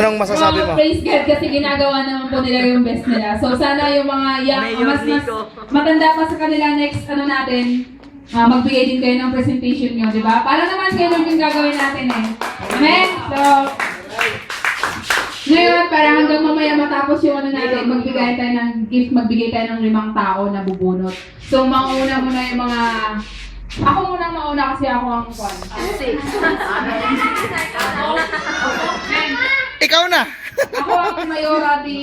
Anong masasabi mo? Praise God kasi ginagawa naman po nila yung best nila. So sana yung mga mas matanda pa sa kanila next natin, magbigay din kayo ng presentation nyo, di ba? Para naman kayo yung gagawin natin eh. Amen? So, ngayon, para hanggang mamaya matapos yung natin, magbigay tayo ng gift, magbigay tayo ng 5 tao na bubunot. So, mauna muna yung mga... Ako munang mauna kasi ako ang kwan. Ikaw na! Ako ang mayora di...